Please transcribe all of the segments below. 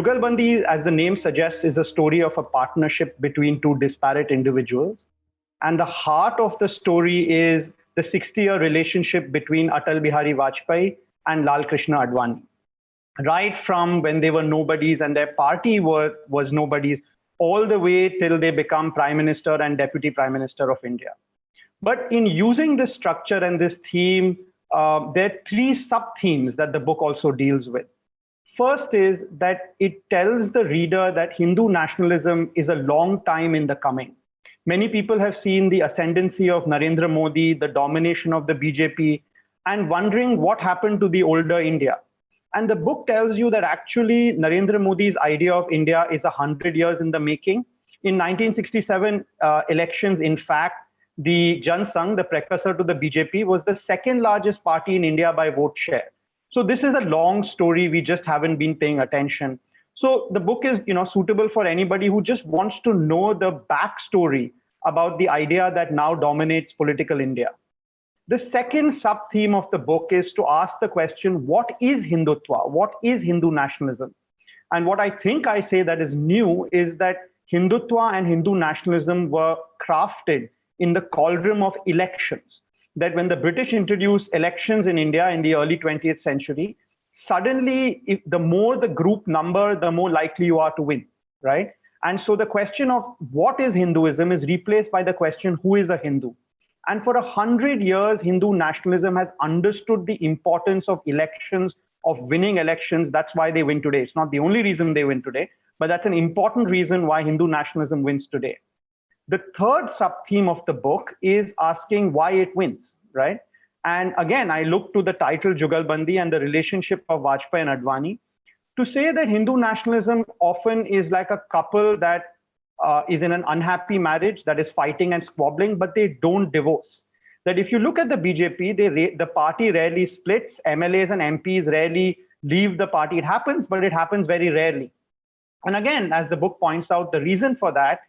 Jugalbandi, as the name suggests, is a story of a partnership between two disparate individuals. And the heart of the story is the 60-year relationship between Atal Bihari Vajpayee and Lal Krishna Advani. Right from when they were nobodies and their party was nobodies, all the way till they become Prime Minister and Deputy Prime Minister of India. But in using this structure and this theme, there are three sub-themes that the book also deals with. First is that it tells the reader that Hindu nationalism is a long time in the coming. Many people have seen the ascendancy of Narendra Modi, the domination of the BJP, and wondering what happened to the older India. And the book tells you that actually Narendra Modi's idea of India is 100 years in the making. In 1967 elections, in fact, the Jan Sangh, the precursor to the BJP, was the second largest party in India by vote share. So this is a long story. We just haven't been paying attention. So the book is, suitable for anybody who just wants to know the backstory about the idea that now dominates political India. The second sub-theme of the book is to ask the question, what is Hindutva? What is Hindu nationalism? And what I think I say that is new is that Hindutva and Hindu nationalism were crafted in the cauldron of elections. That when the British introduced elections in India in the early 20th century, suddenly, the more the group number, the more likely you are to win, right? And so the question of what is Hinduism is replaced by the question, who is a Hindu? And for 100 years, Hindu nationalism has understood the importance of elections, of winning elections. That's why they win today. It's not the only reason they win today, but that's an important reason why Hindu nationalism wins today. The third sub-theme of the book is asking why it wins, right? And again, I look to the title Jugalbandi and the relationship of Vajpayee and Advani to say that Hindu nationalism often is like a couple that is in an unhappy marriage that is fighting and squabbling, but they don't divorce. That if you look at the BJP, the party rarely splits, MLAs and MPs rarely leave the party. It happens, but it happens very rarely. And again, as the book points out, the reason for that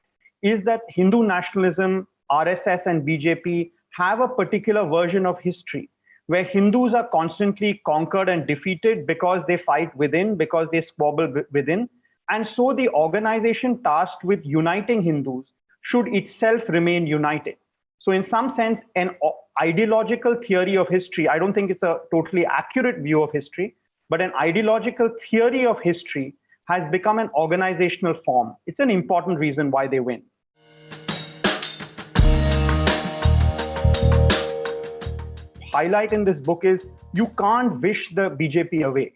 is that Hindu nationalism, RSS and BJP have a particular version of history where Hindus are constantly conquered and defeated because they fight within, because they squabble within. And so the organization tasked with uniting Hindus should itself remain united. So in some sense, an ideological theory of history, I don't think it's a totally accurate view of history, but an ideological theory of history has become an organizational form. It's an important reason why they win. Highlight in this book is you can't wish the BJP away,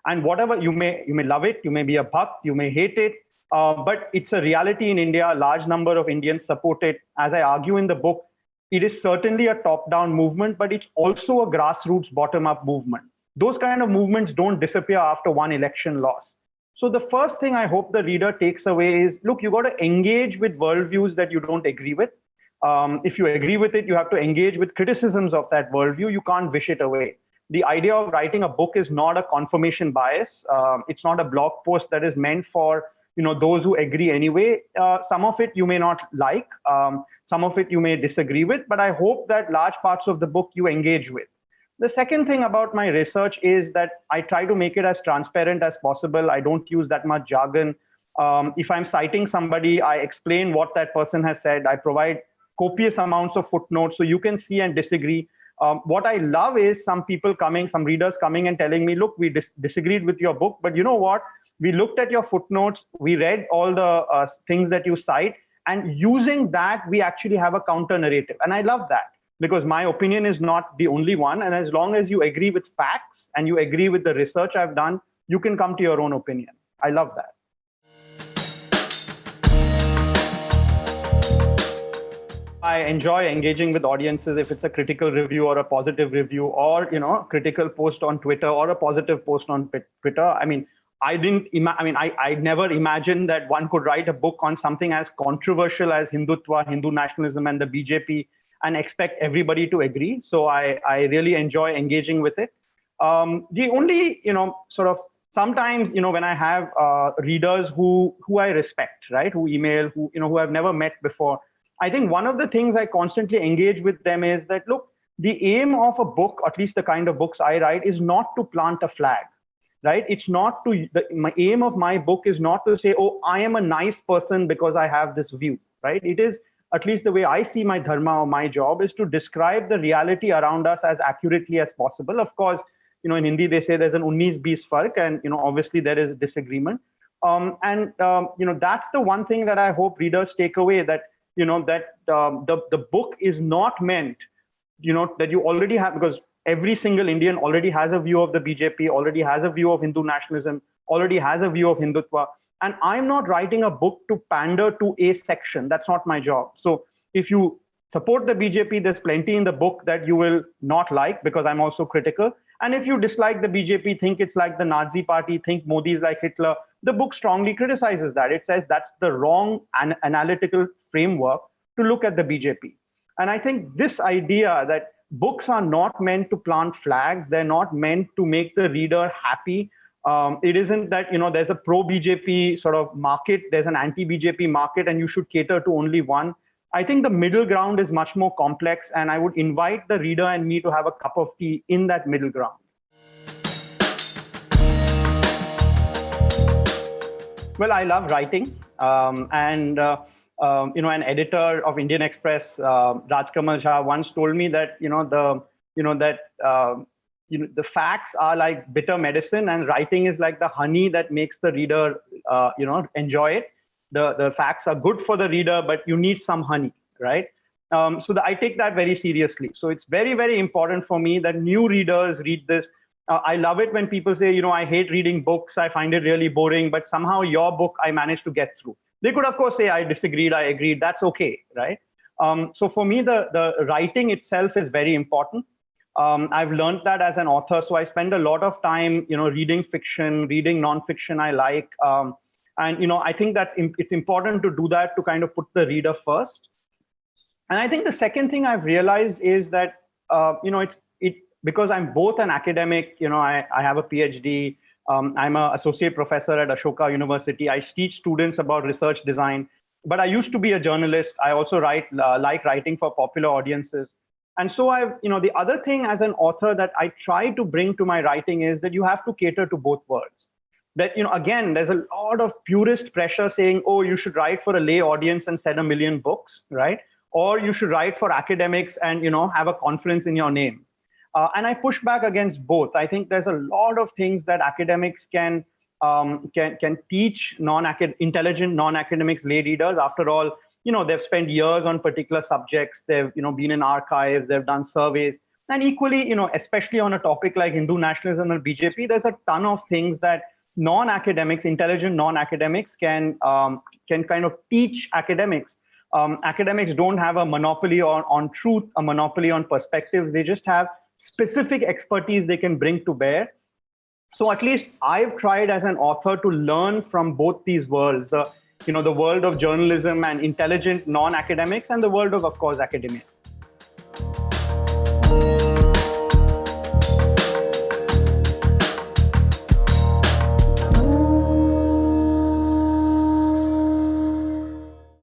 and whatever you may love it, you may be a bhakt, you may hate it, but it's a reality in India. A large number of Indians support it. As I argue in the book, it is certainly a top-down movement, but it's also a grassroots bottom-up movement. Those kind of movements don't disappear after one election loss. So the first thing I hope the reader takes away is, look, you got to engage with worldviews that you don't agree with. If you agree with it, you have to engage with criticisms of that worldview. You can't wish it away. The idea of writing a book is not a confirmation bias. It's not a blog post that is meant for those who agree anyway. Some of it you may not like. Some of it you may disagree with. But I hope that large parts of the book you engage with. The second thing about my research is that I try to make it as transparent as possible. I don't use that much jargon. If I'm citing somebody, I explain what that person has said. I provide copious amounts of footnotes so you can see and disagree. What I love is some readers coming and telling me, look, we disagreed with your book, but you know what? We looked at your footnotes, we read all the things that you cite, and using that, we actually have a counter narrative. And I love that because my opinion is not the only one. And as long as you agree with facts and you agree with the research I've done, you can come to your own opinion. I love that. I enjoy engaging with audiences if it's a critical review or a positive review or, critical post on Twitter or a positive post on Twitter. I never imagined that one could write a book on something as controversial as Hindutva, Hindu nationalism and the BJP and expect everybody to agree. So I really enjoy engaging with it. The only, sometimes, when I have readers who I respect, right, who email, who I've never met before, I think one of the things I constantly engage with them is that, look, the aim of a book, at least the kind of books I write, is not to plant a flag. right? It's not to, my aim of my book is not to say, oh, I am a nice person because I have this view, right? It is, at least the way I see my dharma or my job, is to describe the reality around us as accurately as possible. Of course, in Hindi, they say there's an 19-20 fark, and, obviously there is disagreement. That's the one thing that I hope readers take away, that, the book is not meant, that you already have, because every single Indian already has a view of the BJP, already has a view of Hindu nationalism, already has a view of Hindutva. And I'm not writing a book to pander to a section. That's not my job. So if you support the BJP, there's plenty in the book that you will not like, because I'm also critical. And if you dislike the BJP, think it's like the Nazi party, think Modi is like Hitler, the book strongly criticizes that. It says that's the wrong analytical framework to look at the BJP. And I think this idea that books are not meant to plant flags, they're not meant to make the reader happy. It isn't that, there's a pro-BJP sort of market, there's an anti-BJP market, and you should cater to only one. I think the middle ground is much more complex, and I would invite the reader and me to have a cup of tea in that middle ground. Well, I love writing, an editor of Indian Express, Rajkamal Jha, once told me that the facts are like bitter medicine, and writing is like the honey that makes the reader enjoy it. The facts are good for the reader, but you need some honey, right? I take that very seriously. So it's very, very important for me that new readers read this. I love it when people say, I hate reading books, I find it really boring, but somehow your book I managed to get through. They could, of course, say, I disagreed, I agreed. That's okay, right? So for me, the writing itself is very important. I've learned that as an author. So I spend a lot of time, reading fiction, reading nonfiction I like. I think it's important to do that, to kind of put the reader first. And I think the second thing I've realized is that, because I'm both an academic, I have a PhD, I'm an associate professor at Ashoka University. I teach students about research design, but I used to be a journalist. I also like writing for popular audiences. And so the other thing as an author that I try to bring to my writing is that you have to cater to both worlds. That, again, there's a lot of purist pressure saying, oh, you should write for a lay audience and sell 1 million books, right? Or you should write for academics and, have a conference in your name. And I push back against both. I think there's a lot of things that academics can teach intelligent non-academics lay readers. After all, they've spent years on particular subjects. They've been in archives. They've done surveys. And equally, especially on a topic like Hindu nationalism and BJP, there's a ton of things that non-academics, intelligent non-academics can kind of teach academics. Academics don't have a monopoly on truth, a monopoly on perspectives. They just have specific expertise they can bring to bear. So at least I've tried as an author to learn from both these worlds, the world of journalism and intelligent non-academics, and the world of course, academia.